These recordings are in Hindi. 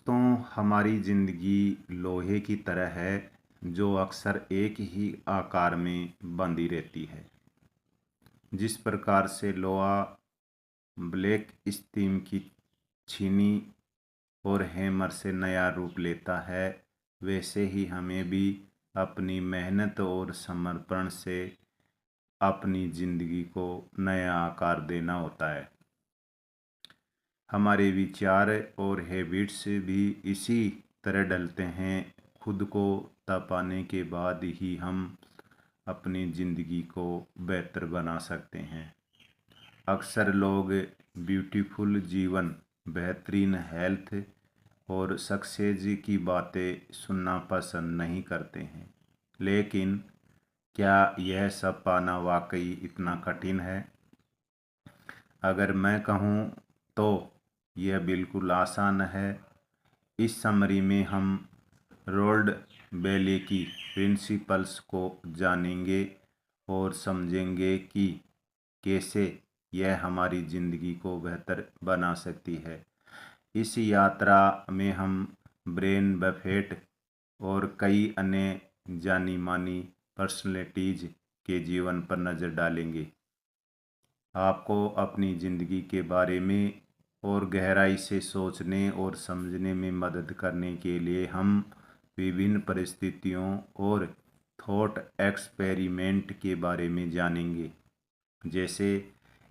दोस्तों, हमारी ज़िंदगी लोहे की तरह है जो अक्सर एक ही आकार में बंधी रहती है। जिस प्रकार से लोहा ब्लैक स्टीम की छीनी और हैमर से नया रूप लेता है, वैसे ही हमें भी अपनी मेहनत और समर्पण से अपनी ज़िंदगी को नया आकार देना होता है। हमारे विचार और हैबिट्स भी इसी तरह ढलते हैं। खुद को तपाने के बाद ही हम अपनी ज़िंदगी को बेहतर बना सकते हैं। अक्सर लोग ब्यूटीफुल जीवन, बेहतरीन हेल्थ और सक्सेस की बातें सुनना पसंद नहीं करते हैं, लेकिन क्या यह सब पाना वाकई इतना कठिन है? अगर मैं कहूँ तो यह बिल्कुल आसान है। इस समरी में हम रोल्ड बैले की प्रिंसिपल्स को जानेंगे और समझेंगे कि कैसे यह हमारी ज़िंदगी को बेहतर बना सकती है। इस यात्रा में हम ब्रेन बफेट और कई अन्य जानी मानी पर्सनैलिटीज़ के जीवन पर नज़र डालेंगे। आपको अपनी ज़िंदगी के बारे में और गहराई से सोचने और समझने में मदद करने के लिए हम विभिन्न परिस्थितियों और थॉट एक्सपेरिमेंट के बारे में जानेंगे। जैसे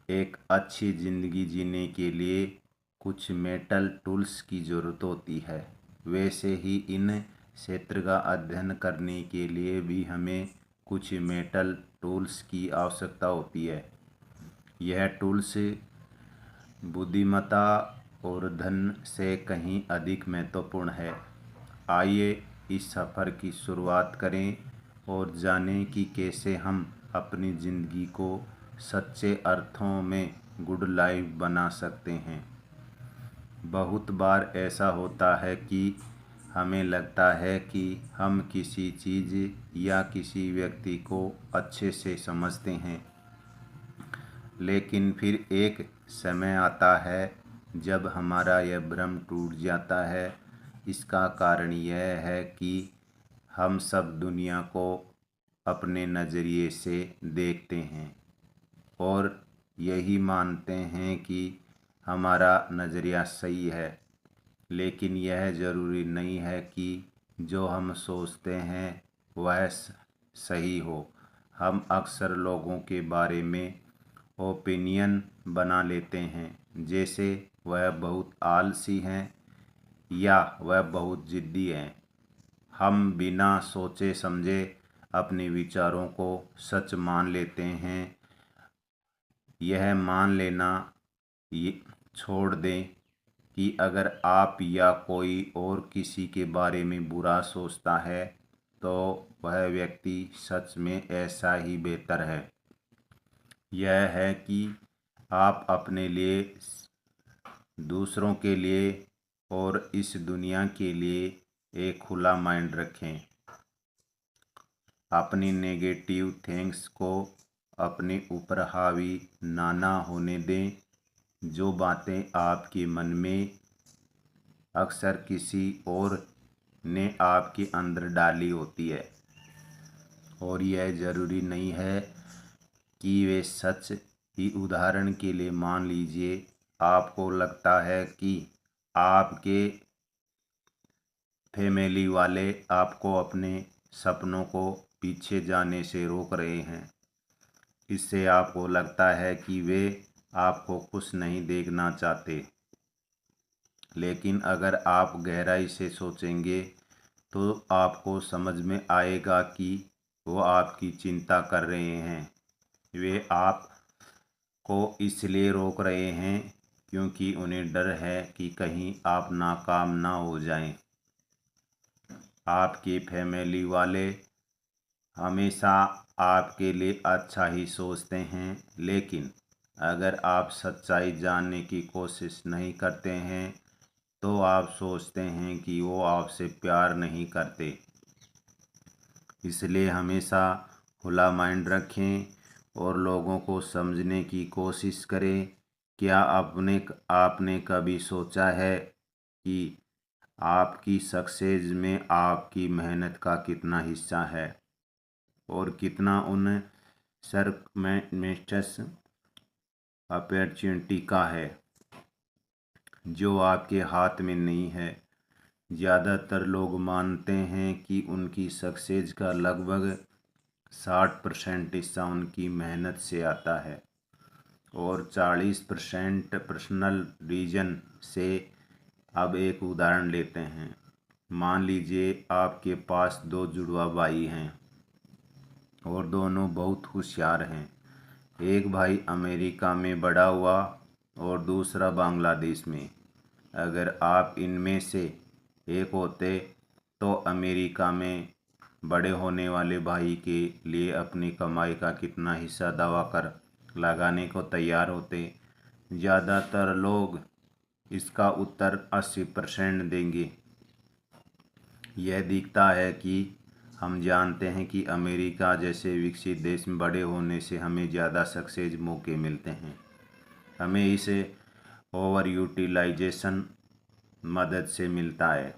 एक अच्छी ज़िंदगी जीने के लिए कुछ मेंटल टूल्स की ज़रूरत होती है, वैसे ही इन क्षेत्र का अध्ययन करने के लिए भी हमें कुछ मेंटल टूल्स की आवश्यकता होती है। यह टूल्स बुद्धिमत्ता और धन से कहीं अधिक महत्वपूर्ण है। आइए इस सफ़र की शुरुआत करें और जानें कि कैसे हम अपनी ज़िंदगी को सच्चे अर्थों में गुड लाइफ बना सकते हैं। बहुत बार ऐसा होता है कि हमें लगता है कि हम किसी चीज़ या किसी व्यक्ति को अच्छे से समझते हैं, लेकिन फिर एक समय आता है जब हमारा यह भ्रम टूट जाता है। इसका कारण यह है कि हम सब दुनिया को अपने नज़रिए से देखते हैं और यही मानते हैं कि हमारा नज़रिया सही है, लेकिन यह ज़रूरी नहीं है कि जो हम सोचते हैं वह सही हो। हम अक्सर लोगों के बारे में ओपिनियन बना लेते हैं, जैसे वह बहुत आलसी हैं या वह बहुत ज़िद्दी हैं। हम बिना सोचे समझे अपने विचारों को सच मान लेते हैं। यह मान लेना ये छोड़ दें कि अगर आप या कोई और किसी के बारे में बुरा सोचता है तो वह व्यक्ति सच में ऐसा ही बेहतर है। यह है कि आप अपने लिए, दूसरों के लिए और इस दुनिया के लिए एक खुला माइंड रखें। अपनी नेगेटिव थिंग्स को अपने ऊपर हावी ना होने दें। जो बातें आपके मन में अक्सर किसी और ने आपके अंदर डाली होती है, और यह ज़रूरी नहीं है कि वे सच ही। उदाहरण के लिए मान लीजिए आपको लगता है कि आपके फैमिली वाले आपको अपने सपनों को पीछे जाने से रोक रहे हैं। इससे आपको लगता है कि वे आपको खुश नहीं देखना चाहते, लेकिन अगर आप गहराई से सोचेंगे तो आपको समझ में आएगा कि वो आपकी चिंता कर रहे हैं। वे आपको इसलिए रोक रहे हैं क्योंकि उन्हें डर है कि कहीं आप नाकाम ना हो जाएं। आपके फैमिली वाले हमेशा आपके लिए अच्छा ही सोचते हैं, लेकिन अगर आप सच्चाई जानने की कोशिश नहीं करते हैं तो आप सोचते हैं कि वो आपसे प्यार नहीं करते। इसलिए हमेशा खुला माइंड रखें और लोगों को समझने की कोशिश करें। क्या आपने कभी सोचा है कि आपकी सक्सेस में आपकी मेहनत का कितना हिस्सा है और कितना उन सर्कमस्टेंसेस अपॉर्चुनिटी का है जो आपके हाथ में नहीं है। ज़्यादातर लोग मानते हैं कि उनकी सक्सेस का लगभग 60% हिस्सा उनकी मेहनत से आता है और 40% पर्सनल रीजन से। अब एक उदाहरण लेते हैं। मान लीजिए आपके पास दो जुड़वा भाई हैं और दोनों बहुत होशियार हैं। एक भाई अमेरिका में बड़ा हुआ और दूसरा बांग्लादेश में। अगर आप इनमें से एक होते तो अमेरिका में बड़े होने वाले भाई के लिए अपनी कमाई का कितना हिस्सा दबा कर लगाने को तैयार होते? ज़्यादातर लोग इसका उत्तर 80% देंगे। यह दिखता है कि हम जानते हैं कि अमेरिका जैसे विकसित देश में बड़े होने से हमें ज़्यादा सक्सेस मौके मिलते हैं। हमें इसे ओवर यूटिलाइजेशन मदद से मिलता है।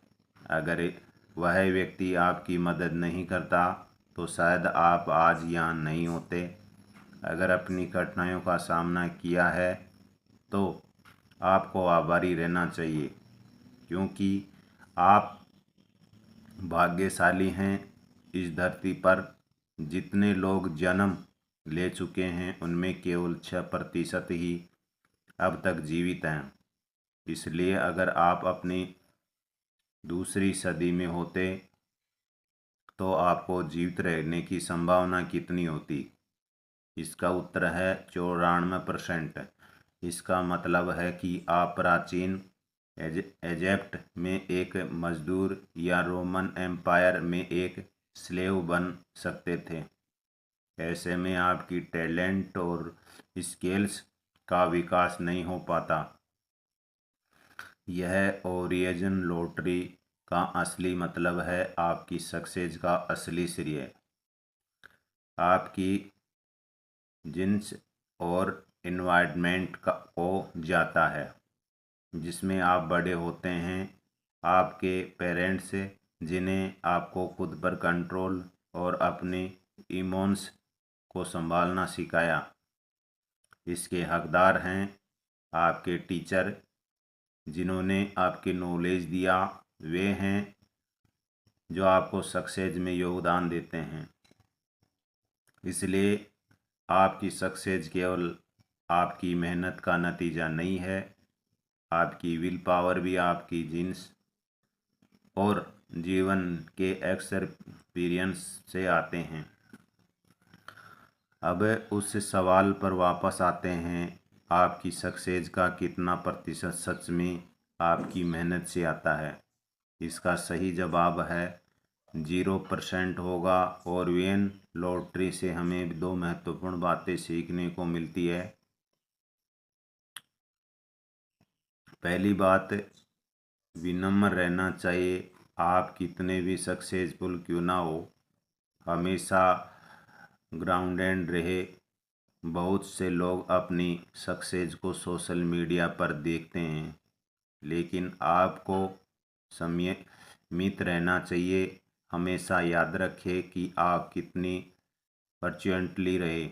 अगर वह व्यक्ति आपकी मदद नहीं करता तो शायद आप आज यहाँ नहीं होते। अगर अपनी कठिनाइयों का सामना किया है तो आपको आभारी रहना चाहिए, क्योंकि आप भाग्यशाली हैं। इस धरती पर जितने लोग जन्म ले चुके हैं उनमें केवल 6% ही अब तक जीवित हैं। इसलिए अगर आप अपनी दूसरी सदी में होते तो आपको जीवित रहने की संभावना कितनी होती? इसका उत्तर है 94%। इसका मतलब है कि आप प्राचीन इजिप्ट में एक मजदूर या रोमन एम्पायर में एक स्लेव बन सकते थे। ऐसे में आपकी टैलेंट और स्किल्स का विकास नहीं हो पाता। यह ओरिजिन लॉटरी का असली मतलब है। आपकी सक्सेस का असली श्रेय आपकी जीन्स और एनवायरनमेंट को जाता है जिसमें आप बड़े होते हैं। आपके पेरेंट्स जिन्हें आपको खुद पर कंट्रोल और अपने इमोशंस को संभालना सिखाया, इसके हकदार हैं। आपके टीचर जिन्होंने आपके नॉलेज दिया, वे हैं जो आपको सक्सेस में योगदान देते हैं। इसलिए आपकी सक्सेस केवल आपकी मेहनत का नतीजा नहीं है। आपकी विल पावर भी आपकी जीन्स और जीवन के एक्सपीरियंस से आते हैं। अब उस सवाल पर वापस आते हैं, आपकी सक्सेस का कितना प्रतिशत सच में आपकी मेहनत से आता है? इसका सही जवाब है 0% होगा। और वेन लॉटरी से हमें दो महत्वपूर्ण बातें सीखने को मिलती है। पहली बात, विनम्र रहना चाहिए। आप कितने भी सक्सेसफुल क्यों ना हो, हमेशा ग्राउंडेड रहे। बहुत से लोग अपनी सक्सेस को सोशल मीडिया पर देखते हैं, लेकिन आपको संयमित रहना चाहिए। हमेशा याद रखें कि आप कितनी फॉर्चुनेटली रहे।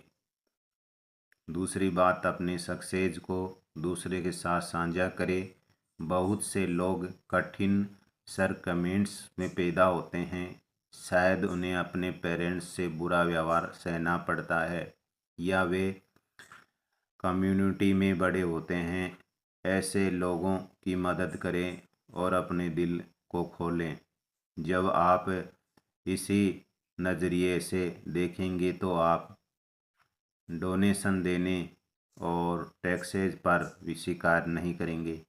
दूसरी बात, अपने सक्सेस को दूसरे के साथ साझा करें। बहुत से लोग कठिन सरकमेंट्स में पैदा होते हैं। शायद उन्हें अपने पेरेंट्स से बुरा व्यवहार सहना पड़ता है या वे कम्युनिटी में बड़े होते हैं। ऐसे लोगों की मदद करें और अपने दिल को खोलें। जब आप इसी नज़रिए से देखेंगे तो आप डोनेशन देने और टैक्सेस पर भी शिकायत नहीं करेंगे।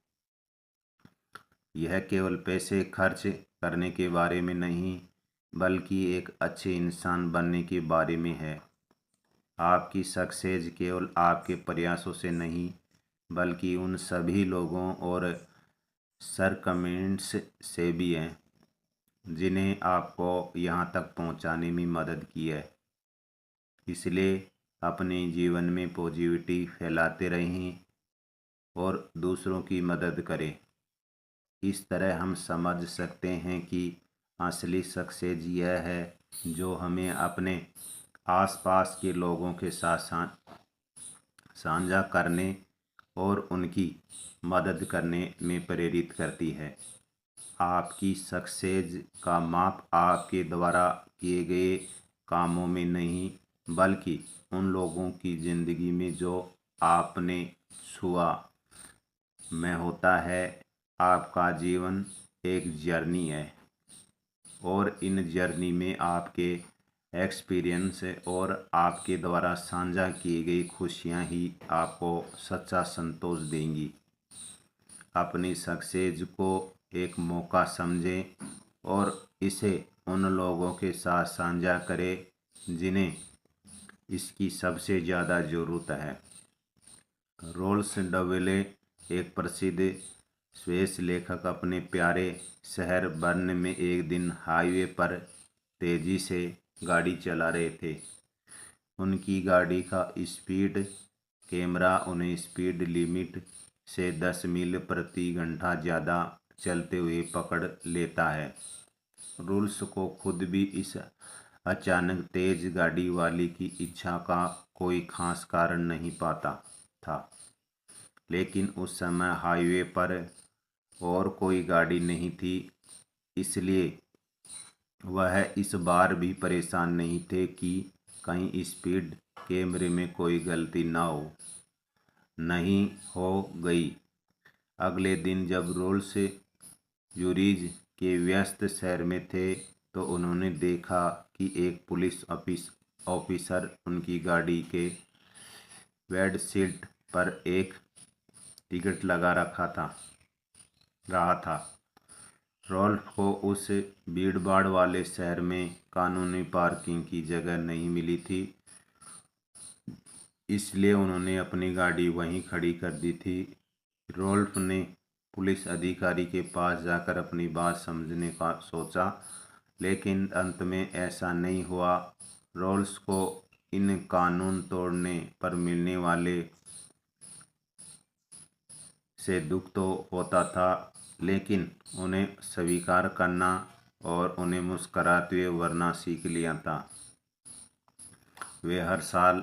यह केवल पैसे खर्च करने के बारे में नहीं, बल्कि एक अच्छे इंसान बनने के बारे में है। आपकी सक्सेस केवल आपके प्रयासों से नहीं, बल्कि उन सभी लोगों और सरकमेंट्स से भी है जिन्हें आपको यहाँ तक पहुँचाने में मदद की है। इसलिए अपने जीवन में पॉजिटिविटी फैलाते रहें और दूसरों की मदद करें। इस तरह हम समझ सकते हैं कि असली सक्सेस यह है जो हमें अपने आसपास के लोगों के साथ साझा करने और उनकी मदद करने में प्रेरित करती है। आपकी सक्सेस का माप आपके द्वारा किए गए कामों में नहीं, बल्कि उन लोगों की ज़िंदगी में जो आपने छुआ में होता है। आपका जीवन एक जर्नी है और इन जर्नी में आपके एक्सपीरियंस और आपके द्वारा साझा की गई खुशियाँ ही आपको सच्चा संतोष देंगी। अपनी सक्सेस को एक मौका समझें और इसे उन लोगों के साथ साझा करें जिन्हें इसकी सबसे ज़्यादा ज़रूरत है। रोल्स डवेले, एक प्रसिद्ध स्विस लेखक, अपने प्यारे शहर बर्न में एक दिन हाईवे पर तेज़ी से गाड़ी चला रहे थे। उनकी गाड़ी का स्पीड कैमरा उन्हें स्पीड लिमिट से 10 मील प्रति घंटा ज़्यादा चलते हुए पकड़ लेता है। रूल्स को खुद भी इस अचानक तेज गाड़ी वाले की इच्छा का कोई खास कारण नहीं पाता था, लेकिन उस समय हाईवे पर और कोई गाड़ी नहीं थी, इसलिए वह इस बार भी परेशान नहीं थे कि कहीं स्पीड कैमरे में कोई गलती नहीं हो गई। अगले दिन जब रोल्स ज़ुरिच के व्यस्त शहर में थे तो उन्होंने देखा कि एक पुलिस ऑफिसर उनकी गाड़ी के विंडशील्ड पर एक टिकट लगा रहा था। रोल्फ को उस भीड़भाड़ वाले शहर में कानूनी पार्किंग की जगह नहीं मिली थी, इसलिए उन्होंने अपनी गाड़ी वहीं खड़ी कर दी थी। रोल्फ ने पुलिस अधिकारी के पास जाकर अपनी बात समझने का सोचा, लेकिन अंत में ऐसा नहीं हुआ। रोल्स को इन कानून तोड़ने पर मिलने वाले से दुख तो होता था, लेकिन उन्हें स्वीकार करना और उन्हें मुस्कराते हुए वरना सीख लिया था। वे हर साल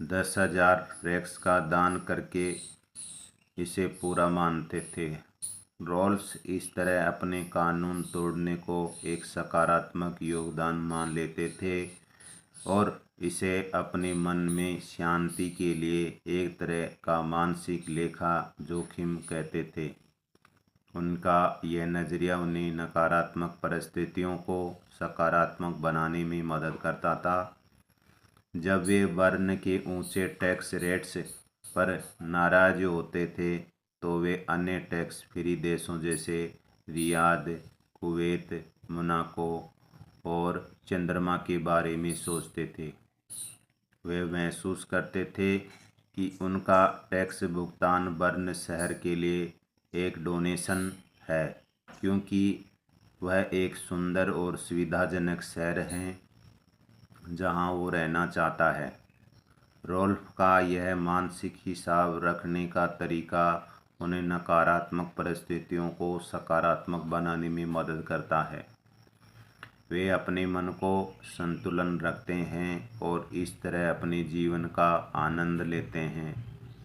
10,000 रेक्स का दान करके इसे पूरा मानते थे। रोल्स इस तरह अपने कानून तोड़ने को एक सकारात्मक योगदान मान लेते थे और इसे अपने मन में शांति के लिए एक तरह का मानसिक लेखा जोखिम कहते थे। उनका यह नज़रिया उन्हें नकारात्मक परिस्थितियों को सकारात्मक बनाने में मदद करता था। जब वे बर्न के ऊंचे टैक्स रेट्स पर नाराज होते थे तो वे अन्य टैक्स फ्री देशों जैसे रियाद, कुवैत, मोनाको और चंद्रमा के बारे में सोचते थे। वे महसूस करते थे कि उनका टैक्स भुगतान बर्न शहर के लिए एक डोनेशन है, क्योंकि वह एक सुंदर और सुविधाजनक शहर है जहां वो रहना चाहता है। रोल्फ का यह मानसिक हिसाब रखने का तरीका उन्हें नकारात्मक परिस्थितियों को सकारात्मक बनाने में मदद करता है। वे अपने मन को संतुलन रखते हैं और इस तरह अपने जीवन का आनंद लेते हैं।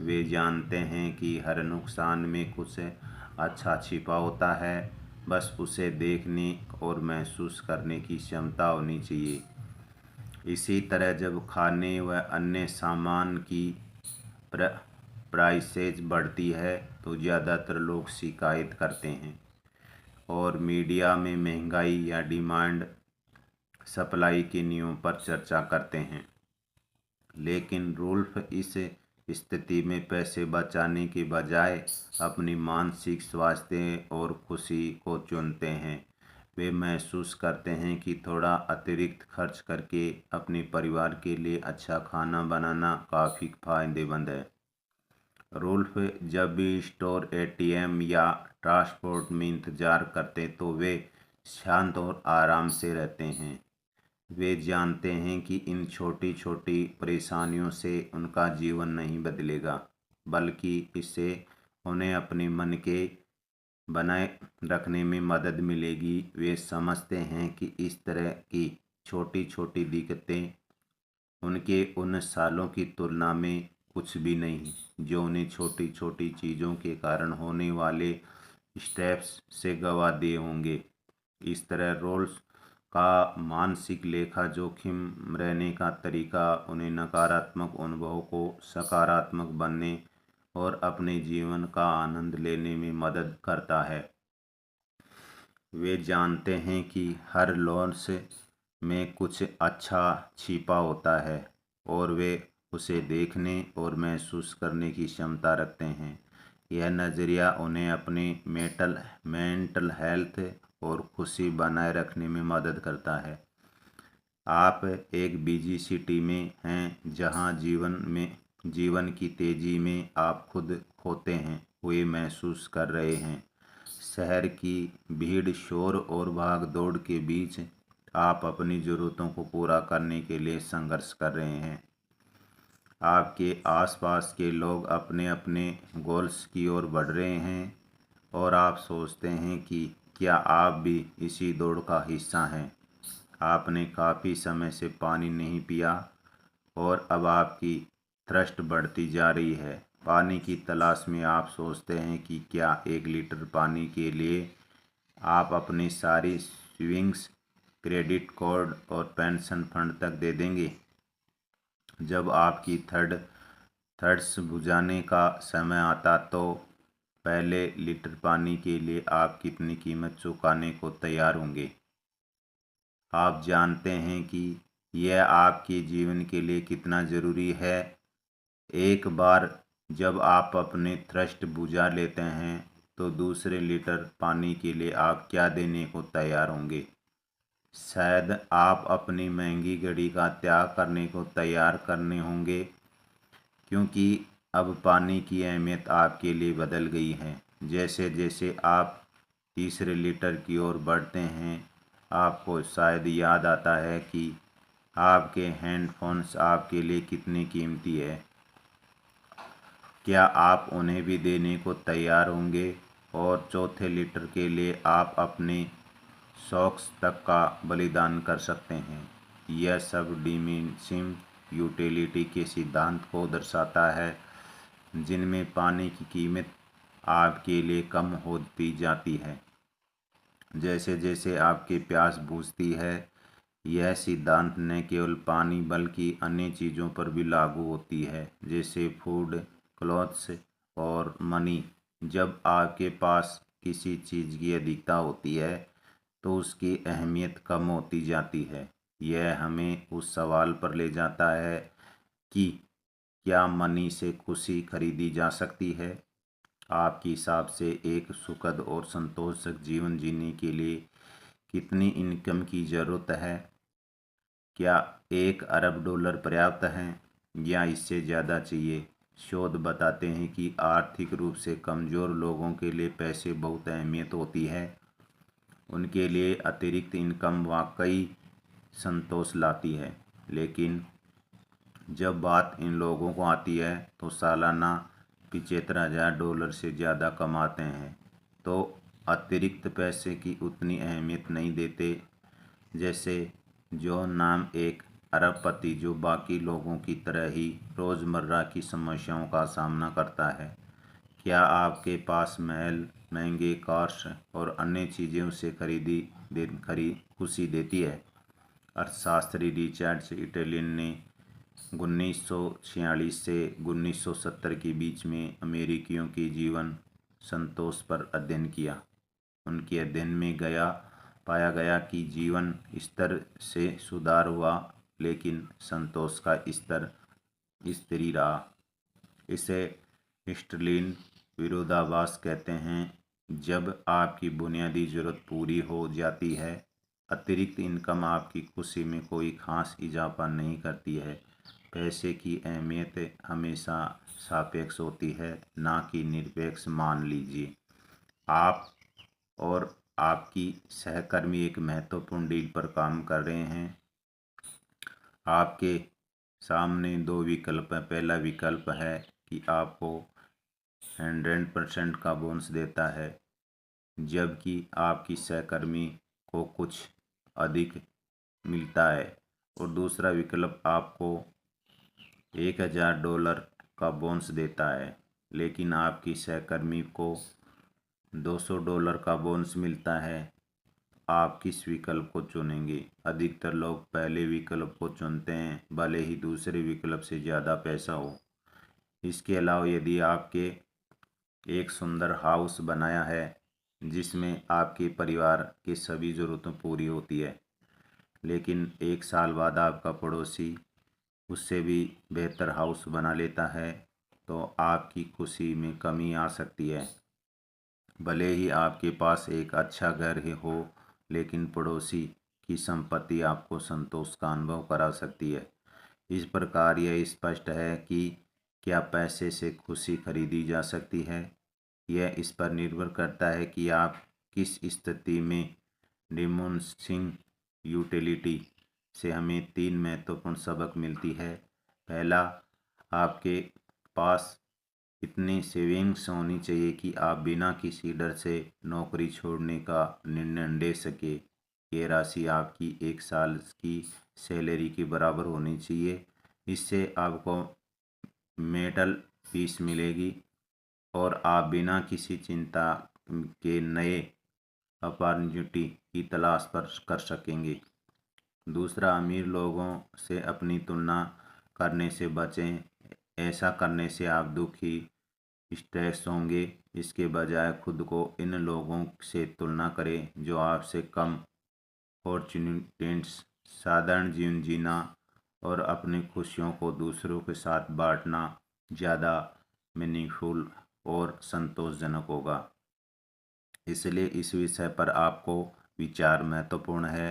वे जानते हैं कि हर नुकसान में कुछ अच्छा छिपा होता है, बस उसे देखने और महसूस करने की क्षमता होनी चाहिए। इसी तरह जब खाने व अन्य सामान की प्राइसेज बढ़ती है तो ज़्यादातर लोग शिकायत करते हैं और मीडिया में महंगाई या डिमांड सप्लाई के नियमों पर चर्चा करते हैं। लेकिन रूल्फ इस स्थिति में पैसे बचाने के बजाय अपनी मानसिक स्वास्थ्य और खुशी को चुनते हैं। वे महसूस करते हैं कि थोड़ा अतिरिक्त खर्च करके अपने परिवार के लिए अच्छा खाना बनाना काफ़ी फायदेमंद है। रूल्फ जब भी स्टोर, एटीएम या ट्रांसपोर्ट में इंतज़ार करते तो वे शांत और आराम से रहते हैं। वे जानते हैं कि इन छोटी छोटी परेशानियों से उनका जीवन नहीं बदलेगा, बल्कि इससे उन्हें अपने मन के बनाए रखने में मदद मिलेगी। वे समझते हैं कि इस तरह की छोटी छोटी दिक्कतें उनके उन सालों की तुलना में कुछ भी नहीं, जो उन्हें छोटी छोटी चीज़ों के कारण होने वाले स्टेप्स से गंवा दिए होंगे। इस तरह रोल्स का मानसिक लेखा जोखिम रहने का तरीका उन्हें नकारात्मक अनुभवों को सकारात्मक बनने और अपने जीवन का आनंद लेने में मदद करता है। वे जानते हैं कि हर लॉस में कुछ अच्छा छिपा होता है और वे उसे देखने और महसूस करने की क्षमता रखते हैं। यह नज़रिया उन्हें अपनी मेंटल हेल्थ और खुशी बनाए रखने में मदद करता है। आप एक बिजी सिटी में हैं जहां जीवन की तेजी में आप खुद खोते हैं हुए महसूस कर रहे हैं। शहर की भीड़, शोर और भाग दौड़ के बीच आप अपनी ज़रूरतों को पूरा करने के लिए संघर्ष कर रहे हैं। आपके आसपास के लोग अपने अपने गोल्स की ओर बढ़ रहे हैं और आप सोचते हैं कि क्या आप भी इसी दौड़ का हिस्सा हैं। आपने काफ़ी समय से पानी नहीं पिया और अब आपकी थ्रस्ट बढ़ती जा रही है। पानी की तलाश में आप सोचते हैं कि क्या 1 लीटर पानी के लिए आप अपनी सारी सेविंग्स, क्रेडिट कार्ड और पेंशन फंड तक दे देंगे। जब आपकी थर्ड्स बुझाने का समय आता तो पहले लीटर पानी के लिए आप कितनी कीमत चुकाने को तैयार होंगे। आप जानते हैं कि यह आपके जीवन के लिए कितना ज़रूरी है। एक बार जब आप अपने थ्रस्ट बुझा लेते हैं तो दूसरे लीटर पानी के लिए आप क्या देने को तैयार होंगे। शायद आप अपनी महंगी घड़ी का त्याग करने को तैयार करने होंगे, क्योंकि अब पानी की अहमियत आपके लिए बदल गई है। जैसे जैसे आप तीसरे लीटर की ओर बढ़ते हैं, आपको शायद याद आता है कि आपके हैंडफोन्स आपके लिए कितनी कीमती है। क्या आप उन्हें भी देने को तैयार होंगे और चौथे लीटर के लिए आप अपने शौक़ तक का बलिदान कर सकते हैं। यह सब डिमिनिशिंग यूटिलिटी के सिद्धांत को दर्शाता है, जिनमें पानी की कीमत आपके लिए कम होती जाती है जैसे जैसे आपकी प्यास बुझती है। यह सिद्धांत न केवल पानी बल्कि अन्य चीज़ों पर भी लागू होती है, जैसे फूड, क्लॉथ्स और मनी। जब आपके पास किसी चीज़ की अधिकता होती है तो उसकी अहमियत कम होती जाती है। यह हमें उस सवाल पर ले जाता है कि क्या मनी से खुशी खरीदी जा सकती है। आपके हिसाब से एक सुखद और संतोषजनक जीवन जीने के लिए कितनी इनकम की ज़रूरत है? क्या $1 अरब पर्याप्त है या इससे ज़्यादा चाहिए? शोध बताते हैं कि आर्थिक रूप से कमज़ोर लोगों के लिए पैसे बहुत अहमियत होती है। उनके लिए अतिरिक्त इनकम वाकई संतोष लाती है, लेकिन जब बात इन लोगों को आती है तो सालाना $75,000 से ज़्यादा कमाते हैं तो अतिरिक्त पैसे की उतनी अहमियत नहीं देते। जैसे जॉन नाम एक अरबपति जो बाकी लोगों की तरह ही रोज़मर्रा की समस्याओं का सामना करता है। क्या आपके पास महल, महंगे कार्स और अन्य चीज़ें उसे खुशी देती है? अर्थशास्त्री रिचर्ड इटलियन ने 1946 से 1970 के बीच में अमेरिकियों के जीवन संतोष पर अध्ययन किया। उनके अध्ययन में पाया गया कि जीवन स्तर से सुधार हुआ, लेकिन संतोष का स्तर स्थिर ही रहा। इसे स्टर्लिन विरोधाभास कहते हैं। जब आपकी बुनियादी ज़रूरत पूरी हो जाती है, अतिरिक्त इनकम आपकी खुशी में कोई खास इजाफा नहीं करती है। पैसे की अहमियत हमेशा सापेक्ष होती है, ना कि निरपेक्ष। मान लीजिए आप और आपकी सहकर्मी एक महत्वपूर्ण डील पर काम कर रहे हैं। आपके सामने 2 विकल्प हैं। पहला विकल्प है कि आपको 100% का बोनस देता है जबकि आपकी सहकर्मी को कुछ अधिक मिलता है। और दूसरा विकल्प आपको $1000 का बोनस देता है, लेकिन आपकी सहकर्मी को $200 का बोनस मिलता है। आप किस विकल्प को चुनेंगे? अधिकतर लोग पहले विकल्प को चुनते हैं, भले ही दूसरे विकल्प से ज़्यादा पैसा हो। इसके अलावा यदि आपके एक सुंदर हाउस बनाया है जिसमें आपके परिवार की सभी ज़रूरतें पूरी होती है, लेकिन 1 साल बाद आपका पड़ोसी उससे भी बेहतर हाउस बना लेता है, तो आपकी खुशी में कमी आ सकती है। भले ही आपके पास एक अच्छा घर ही हो, लेकिन पड़ोसी की संपत्ति आपको संतोष का अनुभव करा सकती है। इस प्रकार यह स्पष्ट है कि क्या पैसे से खुशी खरीदी जा सकती है। यह इस पर निर्भर करता है कि आप किस स्थिति में। डिमोन्सिंग यूटिलिटी से हमें 3 महत्वपूर्ण सबक मिलती है। पहला, आपके पास इतनी सेविंग्स होनी चाहिए कि आप बिना किसी डर से नौकरी छोड़ने का निर्णय ले सके। ये राशि आपकी 1 साल की सैलरी के बराबर होनी चाहिए। इससे आपको मेंटल पीस मिलेगी और आप बिना किसी चिंता के नए अपॉर्चुनिटी की तलाश पर कर सकेंगे। दूसरा, अमीर लोगों से अपनी तुलना करने से बचें। ऐसा करने से आप दुखी, स्ट्रेस होंगे। इसके बजाय खुद को इन लोगों से तुलना करें जो आपसे कम फॉर्च्यूनेट्स, साधारण जीवन जीना और अपनी खुशियों को दूसरों के साथ बांटना ज़्यादा मीनिंगफुल और संतोषजनक होगा। इसलिए इस विषय पर आपको विचार महत्वपूर्ण है।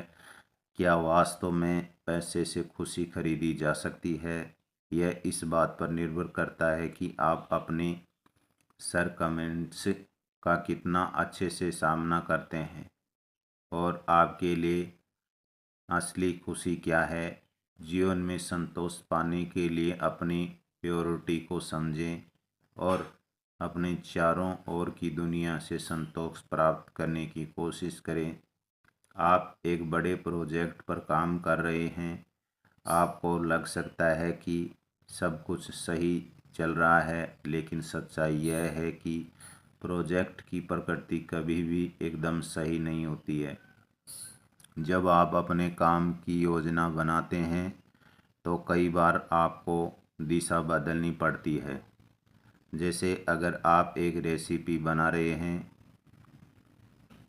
क्या वास्तव में पैसे से खुशी खरीदी जा सकती है? यह इस बात पर निर्भर करता है कि आप अपने सरकमस्टेंस का कितना अच्छे से सामना करते हैं और आपके लिए असली खुशी क्या है। जीवन में संतोष पाने के लिए अपनी प्रायोरिटी को समझें और अपने चारों ओर की दुनिया से संतोष प्राप्त करने की कोशिश करें। आप एक बड़े प्रोजेक्ट पर काम कर रहे हैं। आपको लग सकता है कि सब कुछ सही चल रहा है, लेकिन सच्चाई यह है कि प्रोजेक्ट की प्रकृति कभी भी एकदम सही नहीं होती है। जब आप अपने काम की योजना बनाते हैं तो कई बार आपको दिशा बदलनी पड़ती है। जैसे अगर आप एक रेसिपी बना रहे हैं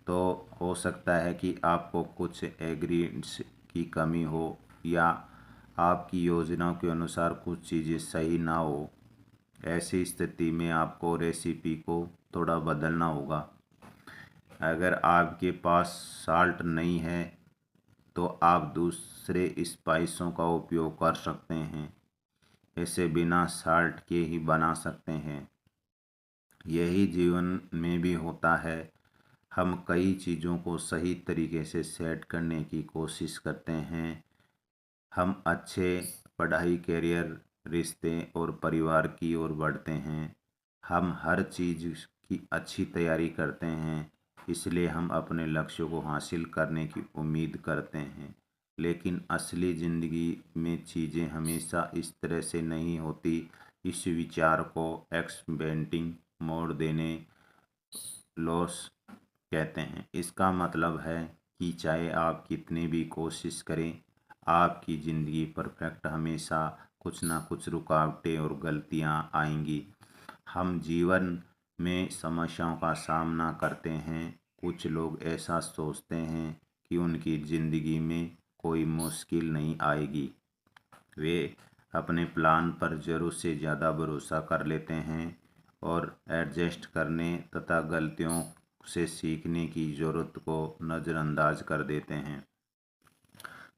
तो हो सकता है कि आपको कुछ इंग्रेडिएंट्स की कमी हो या आपकी योजना के अनुसार कुछ चीज़ें सही ना हो। ऐसी स्थिति में आपको रेसिपी को थोड़ा बदलना होगा। अगर आपके पास साल्ट नहीं है तो आप दूसरे स्पाइसों का उपयोग कर सकते हैं। इसे बिना साल्ट के ही बना सकते हैं। यही जीवन में भी होता है। हम कई चीज़ों को सही तरीके से सेट करने की कोशिश करते हैं। हम अच्छे पढ़ाई, करियर, रिश्ते और परिवार की ओर बढ़ते हैं। हम हर चीज़ की अच्छी तैयारी करते हैं, इसलिए हम अपने लक्ष्य को हासिल करने की उम्मीद करते हैं। लेकिन असली ज़िंदगी में चीज़ें हमेशा इस तरह से नहीं होती। इस विचार को एक्सपेंडिंग मोड देने लॉस कहते हैं। इसका मतलब है कि चाहे आप कितनी भी कोशिश करें, आपकी ज़िंदगी परफेक्ट हमेशा कुछ ना कुछ रुकावटें और गलतियां आएंगी। हम जीवन में समस्याओं का सामना करते हैं। कुछ लोग ऐसा सोचते हैं कि उनकी ज़िंदगी में कोई मुश्किल नहीं आएगी। वे अपने प्लान पर ज़रूरत से ज़्यादा भरोसा कर लेते हैं और एडजस्ट करने तथा गलतियों से सीखने की ज़रूरत को नज़रअंदाज कर देते हैं।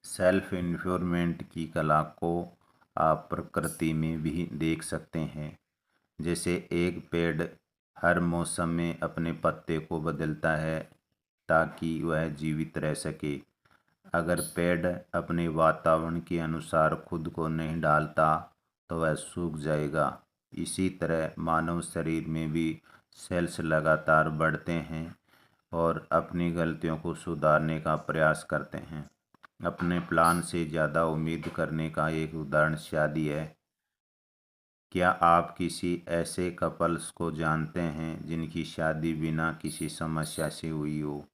सेल्फ इम्प्रूवमेंट की कला को आप प्रकृति में भी देख सकते हैं। जैसे एक पेड़ हर मौसम में अपने पत्ते को बदलता है ताकि वह जीवित रह सके। अगर पेड़ अपने वातावरण के अनुसार खुद को नहीं ढालता तो वह सूख जाएगा। इसी तरह मानव शरीर में भी सेल्स लगातार बढ़ते हैं और अपनी गलतियों को सुधारने का प्रयास करते हैं। अपने प्लान से ज़्यादा उम्मीद करने का एक उदाहरण शादी है। क्या आप किसी ऐसे कपल्स को जानते हैं जिनकी शादी बिना किसी समस्या से हुई हो,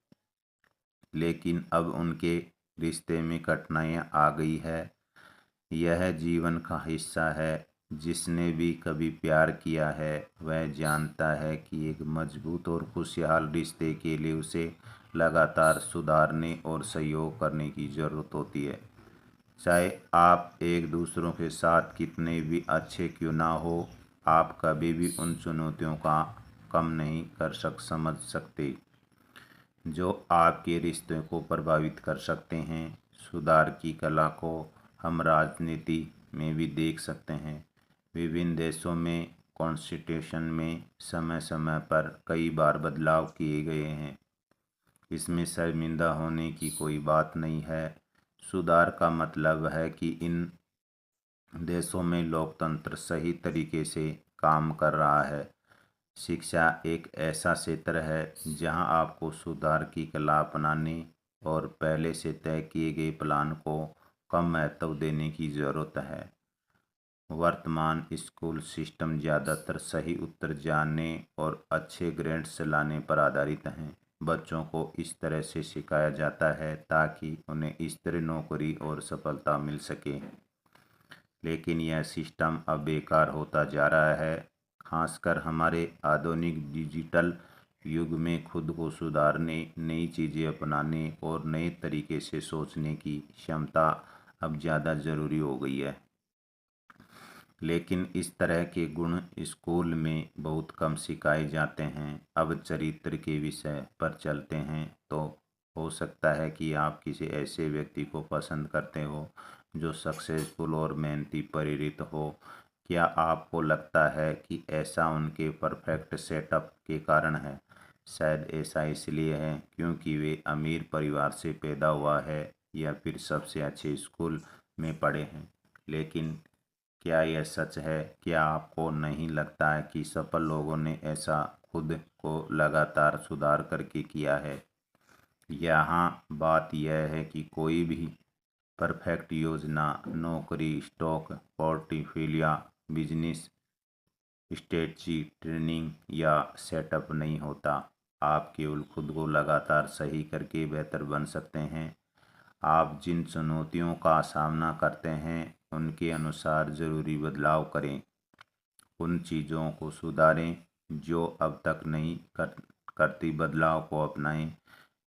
लेकिन अब उनके रिश्ते में कठिनाइयाँ आ गई है? यह जीवन का हिस्सा है। जिसने भी कभी प्यार किया है वह जानता है कि एक मजबूत और खुशहाल रिश्ते के लिए उसे लगातार सुधारने और सहयोग करने की ज़रूरत होती है। चाहे आप एक दूसरों के साथ कितने भी अच्छे क्यों ना हो, आप कभी भी उन चुनौतियों का कम नहीं कर समझ सकते जो आपके रिश्ते को प्रभावित कर सकते हैं। सुधार की कला को हम राजनीति में भी देख सकते हैं। विभिन्न देशों में कॉन्स्टिट्यूशन में समय समय पर कई बार बदलाव किए गए हैं। इसमें शर्मिंदा होने की कोई बात नहीं है। सुधार का मतलब है कि इन देशों में लोकतंत्र सही तरीके से काम कर रहा है। शिक्षा एक ऐसा क्षेत्र है जहां आपको सुधार की कला अपनाने और पहले से तय किए गए प्लान को कम महत्व देने की ज़रूरत है। वर्तमान स्कूल सिस्टम ज़्यादातर सही उत्तर जानने और अच्छे ग्रेड्स लाने पर आधारित हैं। बच्चों को इस तरह से सिखाया जाता है ताकि उन्हें स्थिर नौकरी और सफलता मिल सके, लेकिन यह सिस्टम अब बेकार होता जा रहा है। खासकर हमारे आधुनिक डिजिटल युग में खुद को सुधारने, नई चीज़ें अपनाने और नए तरीके से सोचने की क्षमता अब ज़्यादा ज़रूरी हो गई है। लेकिन इस तरह के गुण स्कूल में बहुत कम सिखाए जाते हैं। अब चरित्र के विषय पर चलते हैं तो हो सकता है कि आप किसी ऐसे व्यक्ति को पसंद करते हो जो सक्सेसफुल और मेहनती प्रेरित हो। क्या आपको लगता है कि ऐसा उनके परफेक्ट सेटअप के कारण है? शायद ऐसा इसलिए है क्योंकि वे अमीर परिवार से पैदा हुआ है या फिर सबसे अच्छे स्कूल में पढ़े हैं। लेकिन क्या यह सच है? क्या आपको नहीं लगता है कि सफल लोगों ने ऐसा खुद को लगातार सुधार करके किया है? यहाँ बात यह है कि कोई भी परफेक्ट योजना, नौकरी, stock portfolio, business strategy, training या सेटअप नहीं होता। आप केवल खुद को लगातार सही करके बेहतर बन सकते हैं। आप जिन चुनौतियों का सामना करते हैं उनके अनुसार ज़रूरी बदलाव करें। उन चीज़ों को सुधारें जो अब तक नहीं करती, बदलाव को अपनाएं।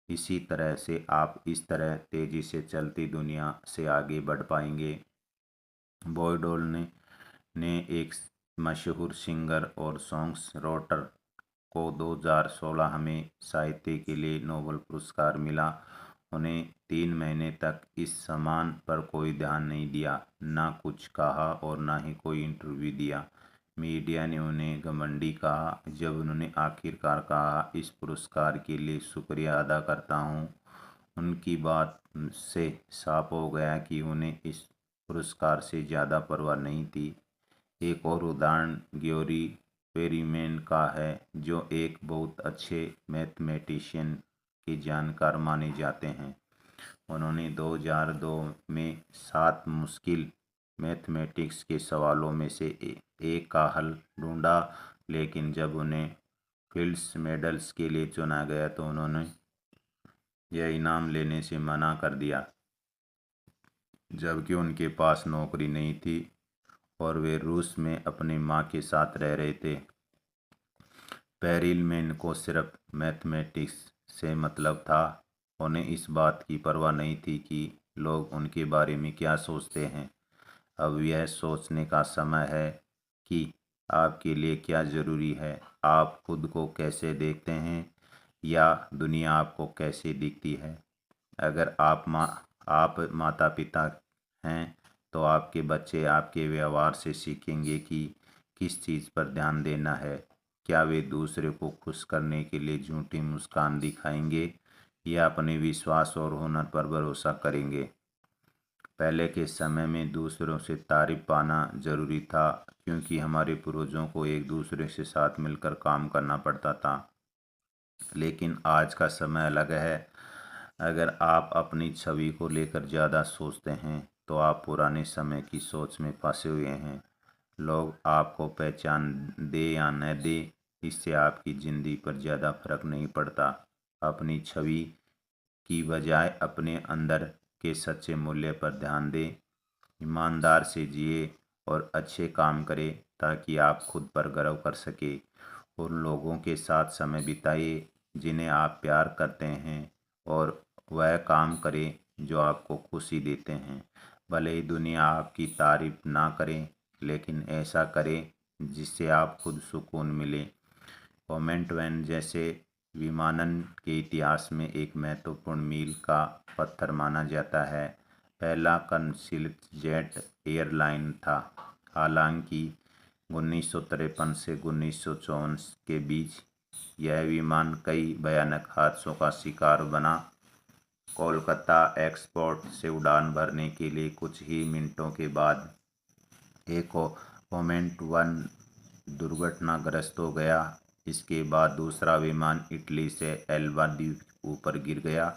इसी तरह से आप इस तरह तेज़ी से चलती दुनिया से आगे बढ़ पाएंगे। बॉयड ने एक मशहूर सिंगर और सॉन्ग्स राइटर को 2016 में साहित्य के लिए नोबेल पुरस्कार मिला। उन्हें 3 महीने तक इस सम्मान पर कोई ध्यान नहीं दिया, ना कुछ कहा और ना ही कोई इंटरव्यू दिया। मीडिया ने उन्हें घमंडी कहा। जब उन्होंने आखिरकार कहा, इस पुरस्कार के लिए शुक्रिया अदा करता हूँ, उनकी बात से साफ हो गया कि उन्हें इस पुरस्कार से ज़्यादा परवाह नहीं थी। एक और उदाहरण ग्योरी पेरीमैन का है, जो एक बहुत अच्छे मैथमेटिशियन के जानकार माने जाते हैं। उन्होंने 2002 में 7 मुश्किल मैथमेटिक्स के सवालों में से एक का हल ढूंढा, लेकिन जब उन्हें फील्ड्स मेडल्स के लिए चुना गया तो उन्होंने यह इनाम लेने से मना कर दिया, जबकि उनके पास नौकरी नहीं थी और वे रूस में अपनी मां के साथ रह रहे थे। पेरिलमैन को सिर्फ मैथमेटिक्स से मतलब था। उन्हें इस बात की परवाह नहीं थी कि लोग उनके बारे में क्या सोचते हैं। अब यह सोचने का समय है कि आपके लिए क्या ज़रूरी है। आप खुद को कैसे देखते हैं या दुनिया आपको कैसे दिखती है? अगर आप माता पिता हैं तो आपके बच्चे आपके व्यवहार से सीखेंगे कि किस चीज़ पर ध्यान देना है। क्या वे दूसरे को खुश करने के लिए झूठी मुस्कान दिखाएंगे या अपने विश्वास और हुनर पर भरोसा करेंगे? पहले के समय में दूसरों से तारीफ पाना जरूरी था क्योंकि हमारे पूर्वजों को एक दूसरे के साथ मिलकर काम करना पड़ता था। लेकिन आज का समय अलग है। अगर आप अपनी छवि को लेकर ज़्यादा सोचते हैं तो आप पुराने समय की सोच में फंसे हुए हैं। लोग आपको पहचान दे या न दे, इससे आपकी ज़िंदगी पर ज़्यादा फर्क नहीं पड़ता। अपनी छवि की बजाय अपने अंदर के सच्चे मूल्य पर ध्यान दें। ईमानदार से जिए और अच्छे काम करें ताकि आप खुद पर गर्व कर सके। उन लोगों के साथ समय बिताइए जिन्हें आप प्यार करते हैं और वह काम करें जो आपको खुशी देते हैं। भले ही दुनिया आपकी तारीफ ना करे, लेकिन ऐसा करें जिससे आप खुद सुकून मिले। कॉमेट वैन जैसे विमानन के इतिहास में एक महत्वपूर्ण मील का पत्थर माना जाता है। पहला कनसील्ड जेट एयरलाइन था। हालांकि 1953 से 1954 के बीच यह विमान कई भयानक हादसों का शिकार बना। कोलकाता एयरपोर्ट से उड़ान भरने के लिए कुछ ही मिनटों के बाद एक कॉमेट वन दुर्घटनाग्रस्त हो गया। इसके बाद दूसरा विमान इटली से एल्बा द्वीप ऊपर गिर गया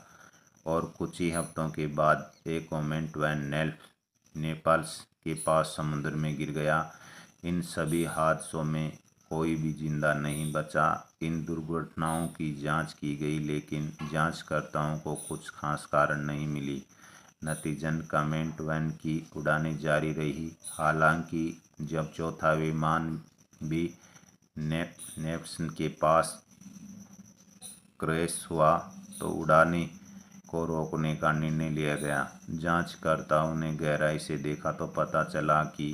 और कुछ ही हफ्तों के बाद एक कॉमेट वैन नेपल्स के पास समुद्र में गिर गया। इन सभी हादसों में कोई भी जिंदा नहीं बचा। इन दुर्घटनाओं की जांच की गई, लेकिन जांचकर्ताओं को कुछ खास कारण नहीं मिली। नतीजतन कॉमेट वैन की उड़ानें जारी रही। हालांकि जब चौथा विमान भी नेप्स के पास क्रैश हुआ तो उड़ाने को रोकने का निर्णय लिया गया। जांचकर्ताओं ने गहराई से देखा तो पता चला कि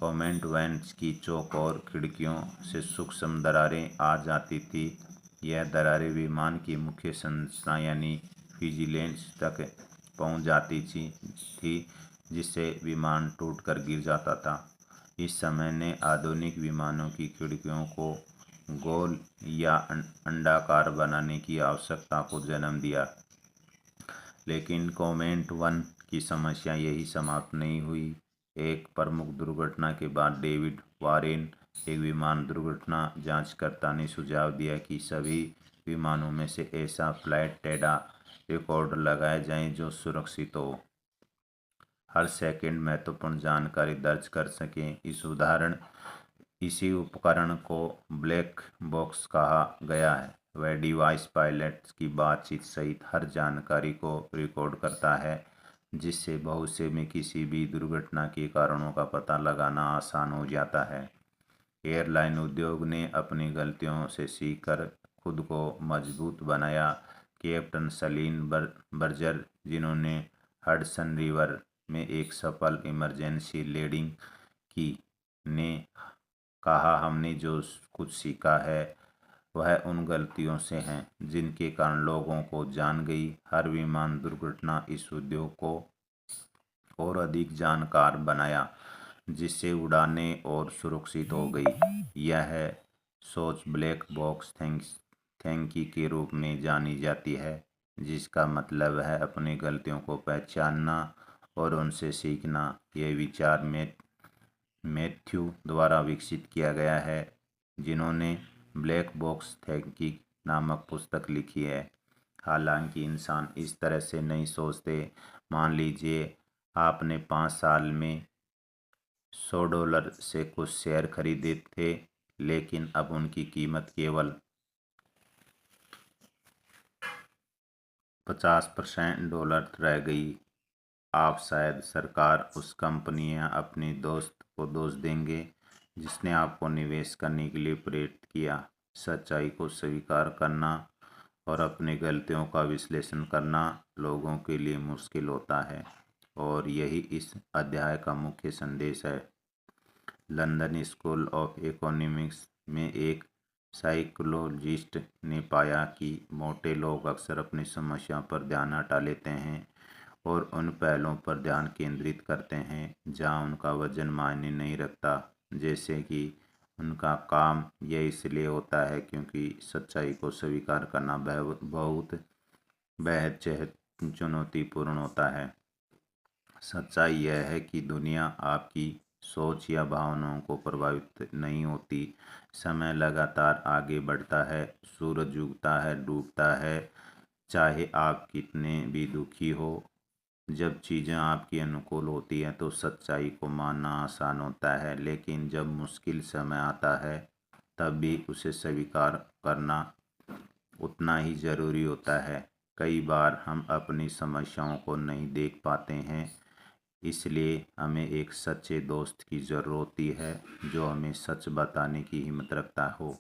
कॉमेट वैन की चौक और खिड़कियों से सूक्ष्म दरारें आ जाती थी। यह दरारें विमान की मुख्य संरचना यानी फ्यूज़लेज तक पहुंच जाती थी, जिससे विमान टूटकर गिर जाता था। इस समय ने आधुनिक विमानों की खिड़कियों को गोल या अंडाकार बनाने की आवश्यकता को जन्म दिया। लेकिन कॉमेट वन की समस्या यही समाप्त नहीं हुई। एक प्रमुख दुर्घटना के बाद डेविड वारेन, एक विमान दुर्घटना जांचकर्ता ने सुझाव दिया कि सभी विमानों में से ऐसा फ्लाइट डेटा रिकॉर्डर लगाया जाए जो सुरक्षित हो, हर सेकंड महत्वपूर्ण जानकारी दर्ज कर सकें। इसी उपकरण को ब्लैक बॉक्स कहा गया है। वह डिवाइस पायलट की बातचीत सहित हर जानकारी को रिकॉर्ड करता है, जिससे भविष्य में किसी भी दुर्घटना के कारणों का पता लगाना आसान हो जाता है। एयरलाइन उद्योग ने अपनी गलतियों से सीखकर खुद को मजबूत बनाया। कैप्टन सलीन बर्जर, जिन्होंने हडसन रिवर में एक सफल इमरजेंसी लैंडिंग की, ने कहा, हमने जो कुछ सीखा है वह उन गलतियों से है जिनके कारण लोगों को जान गई। हर विमान दुर्घटना इस उद्योग को और अधिक जानकार बनाया, जिससे उड़ानें और सुरक्षित हो गई। यह सोच ब्लैक बॉक्स थिंकिंग के रूप में जानी जाती है, जिसका मतलब है अपनी गलतियों को पहचानना और उनसे सीखना। यह विचार मैथ्यू द्वारा विकसित किया गया है, जिन्होंने ब्लैक बॉक्स थिंकिंग नामक पुस्तक लिखी है। हालांकि इंसान इस तरह से नहीं सोचते। मान लीजिए आपने 5 साल में $100 से कुछ शेयर खरीदे थे, लेकिन अब उनकी कीमत केवल 50% रह गई। आप शायद सरकार, उस कंपनी या अपने दोस्त को दोष देंगे जिसने आपको निवेश करने के लिए प्रेरित किया। सच्चाई को स्वीकार करना और अपनी गलतियों का विश्लेषण करना लोगों के लिए मुश्किल होता है, और यही इस अध्याय का मुख्य संदेश है। लंदन स्कूल ऑफ इकोनॉमिक्स में एक साइकोलॉजिस्ट ने पाया कि मोटे लोग अक्सर अपनी समस्या पर ध्यान हटा लेते हैं और उन पहलों पर ध्यान केंद्रित करते हैं जहां उनका वजन मायने नहीं रखता, जैसे कि उनका काम। यह इसलिए होता है क्योंकि सच्चाई को स्वीकार करना बहुत बेहद चुनौतीपूर्ण होता है। सच्चाई यह है कि दुनिया आपकी सोच या भावनाओं को प्रभावित नहीं होती। समय लगातार आगे बढ़ता है, सूरज उगता है, डूबता है, चाहे आप कितने भी दुखी हो। जब चीज़ें आपके अनुकूल होती हैं तो सच्चाई को मानना आसान होता है, लेकिन जब मुश्किल समय आता है तब भी उसे स्वीकार करना उतना ही ज़रूरी होता है। कई बार हम अपनी समस्याओं को नहीं देख पाते हैं, इसलिए हमें एक सच्चे दोस्त की ज़रूरत होती है जो हमें सच बताने की हिम्मत रखता हो।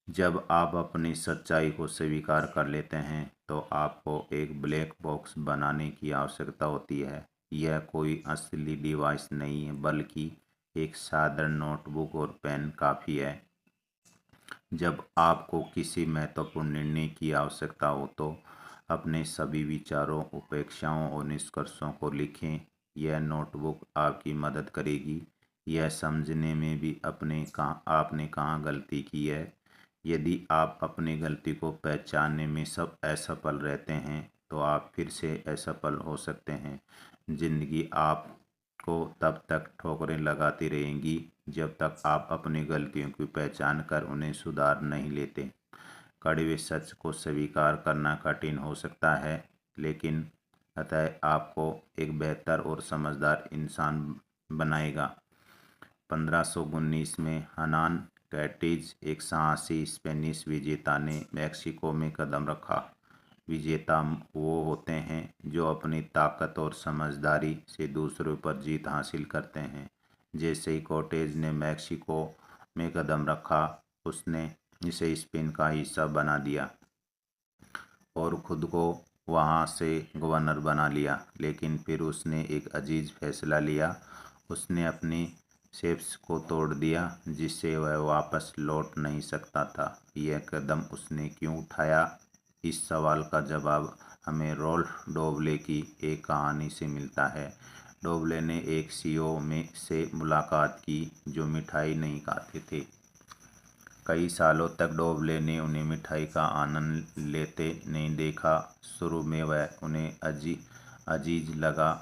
जब आप अपनी सच्चाई को स्वीकार कर लेते हैं तो आपको एक ब्लैक बॉक्स बनाने की आवश्यकता होती है। यह कोई असली डिवाइस नहीं है, बल्कि एक साधारण नोटबुक और पेन काफ़ी है। जब आपको किसी महत्वपूर्ण निर्णय की आवश्यकता हो तो अपने सभी विचारों, उपेक्षाओं और निष्कर्षों को लिखें। यह नोटबुक आपकी मदद करेगी यह समझने में भी आपने कहाँ गलती की है। यदि आप अपनी गलती को पहचानने में सब असफल रहते हैं तो आप फिर से असफल हो सकते हैं। जिंदगी आपको तब तक ठोकरें लगाती रहेंगी जब तक आप अपनी गलतियों की पहचान कर उन्हें सुधार नहीं लेते। कड़वे सच को स्वीकार करना कठिन हो सकता है, लेकिन अतः आपको एक बेहतर और समझदार इंसान बनाएगा। 1519 में हर्नान कॉर्टेज, एक साहसी स्पेनिश विजेता ने मेक्सिको में कदम रखा। विजेता वो होते हैं जो अपनी ताकत और समझदारी से दूसरों पर जीत हासिल करते हैं। जैसे ही कॉर्टेज ने मेक्सिको में कदम रखा, उसने इसे स्पेन का हिस्सा बना दिया और खुद को वहां से गवर्नर बना लिया। लेकिन फिर उसने एक अजीज फैसला लिया। उसने अपनी शेप्स को तोड़ दिया, जिससे वह वापस लौट नहीं सकता था। यह कदम उसने क्यों उठाया? इस सवाल का जवाब हमें रोल्फ डोवले की एक कहानी से मिलता है। डोवले ने एक सीईओ में से मुलाकात की जो मिठाई नहीं खाते थे। कई सालों तक डोवले ने उन्हें मिठाई का आनंद लेते नहीं देखा। शुरू में वह उन्हें अजीज लगा।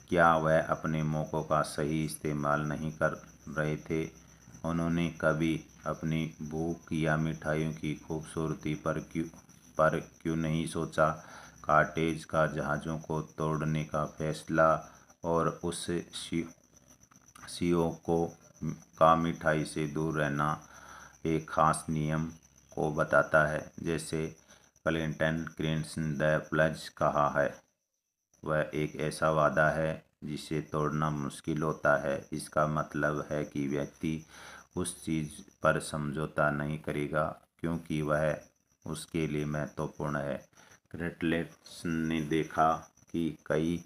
क्या वह अपने मौक़ों का सही इस्तेमाल नहीं कर रहे थे? उन्होंने कभी अपनी भूख या मिठाइयों की खूबसूरती पर क्यों नहीं सोचा? कॉर्टेज का जहाज़ों को तोड़ने का फैसला और उस सीईओ का मिठाई से दूर रहना एक खास नियम को बताता है। जैसे क्लिंटन क्रिंस द प्लज कहा है, वह एक ऐसा वादा है जिसे तोड़ना मुश्किल होता है। इसका मतलब है कि व्यक्ति उस चीज़ पर समझौता नहीं करेगा क्योंकि वह उसके लिए महत्वपूर्ण है। क्रेटलेट्स ने देखा कि कई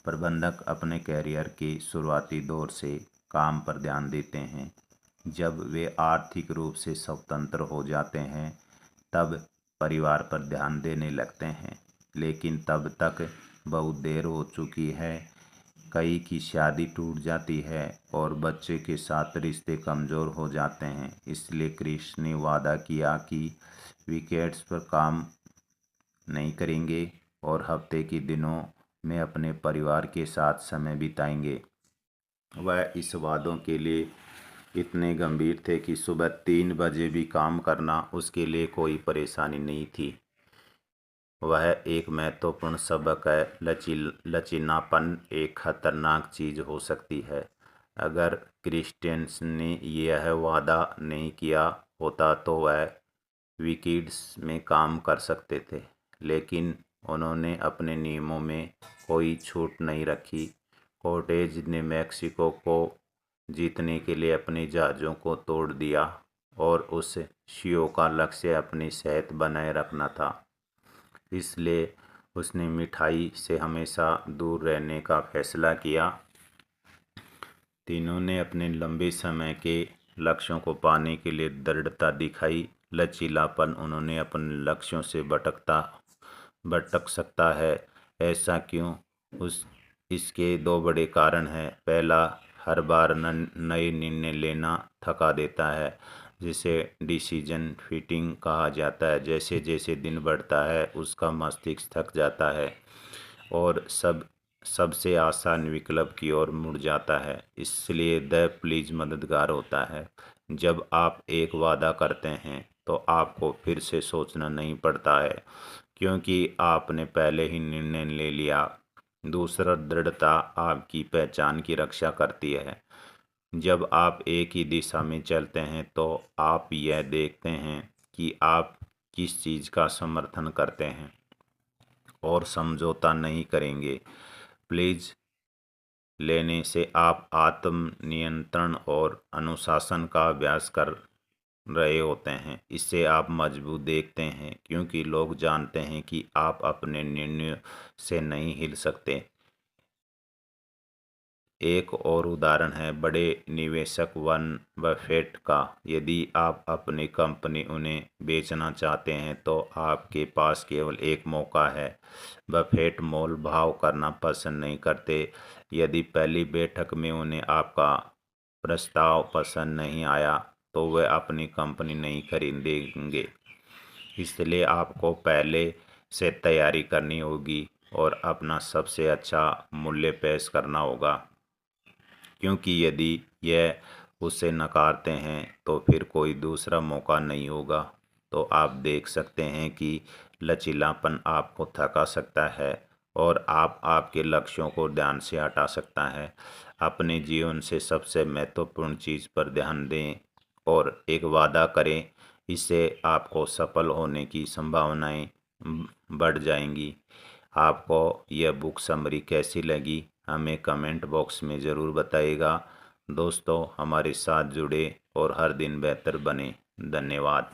प्रबंधक अपने कैरियर के शुरुआती दौर से काम पर ध्यान देते हैं। जब वे आर्थिक रूप से स्वतंत्र हो जाते हैं तब परिवार पर ध्यान देने लगते हैं, लेकिन तब तक बहुत देर हो चुकी है। कई की शादी टूट जाती है और बच्चे के साथ रिश्ते कमज़ोर हो जाते हैं। इसलिए क्रिस ने वादा किया कि वीकेंड्स पर काम नहीं करेंगे और हफ्ते के दिनों में अपने परिवार के साथ समय बिताएंगे। वह इस वादों के लिए इतने गंभीर थे कि सुबह 3 बजे भी काम करना उसके लिए कोई परेशानी नहीं थी। वह एक महत्वपूर्ण सबक है। लचीलापन एक खतरनाक चीज़ हो सकती है। अगर क्रिस्टियंस ने यह वादा नहीं किया होता तो वह वीकेंड्स में काम कर सकते थे, लेकिन उन्होंने अपने नियमों में कोई छूट नहीं रखी। कॉर्टेज ने मेक्सिको को जीतने के लिए अपने जहाज़ों को तोड़ दिया और उस सीईओ का लक्ष्य अपनी सेहत बनाए रखना था। इसलिए उसने मिठाई से हमेशा दूर रहने का फैसला किया। तीनों ने अपने लंबे समय के लक्ष्यों को पाने के लिए दृढ़ता दिखाई। लचीलापन उन्होंने अपने लक्ष्यों से भटक सकता है। ऐसा क्यों? इसके दो बड़े कारण हैं। पहला, हर बार नए निर्णय लेना थका देता है, जिसे डिसीजन फिटिंग कहा जाता है। जैसे जैसे दिन बढ़ता है उसका मस्तिष्क थक जाता है और सब सबसे आसान विकल्प की ओर मुड़ जाता है। इसलिए द प्लीज मददगार होता है। जब आप एक वादा करते हैं तो आपको फिर से सोचना नहीं पड़ता है, क्योंकि आपने पहले ही निर्णय ले लिया। दूसरा, दृढ़ता आपकी पहचान की रक्षा करती है। जब आप एक ही दिशा में चलते हैं तो आप यह देखते हैं कि आप किस चीज़ का समर्थन करते हैं और समझौता नहीं करेंगे। प्लीज लेने से आप आत्म नियंत्रण और अनुशासन का अभ्यास कर रहे होते हैं। इससे आप मजबूत देखते हैं, क्योंकि लोग जानते हैं कि आप अपने निर्णय से नहीं हिल सकते। एक और उदाहरण है बड़े निवेशक वॉरेन बफेट का। यदि आप अपनी कंपनी उन्हें बेचना चाहते हैं तो आपके पास केवल एक मौका है। बफेट मोल भाव करना पसंद नहीं करते। यदि पहली बैठक में उन्हें आपका प्रस्ताव पसंद नहीं आया तो वे अपनी कंपनी नहीं खरीदेंगे। इसलिए आपको पहले से तैयारी करनी होगी और अपना सबसे अच्छा मूल्य पेश करना होगा, क्योंकि यदि यह उसे नकारते हैं तो फिर कोई दूसरा मौका नहीं होगा। तो आप देख सकते हैं कि लचीलापन आपको थका सकता है और आप आपके लक्ष्यों को ध्यान से हटा सकता है। अपने जीवन से सबसे महत्वपूर्ण चीज़ पर ध्यान दें और एक वादा करें। इससे आपको सफल होने की संभावनाएं बढ़ जाएंगी। आपको यह बुक समरी कैसी लगी हमें कमेंट बॉक्स में ज़रूर बताइएगा। दोस्तों, हमारे साथ जुड़े और हर दिन बेहतर बने। धन्यवाद।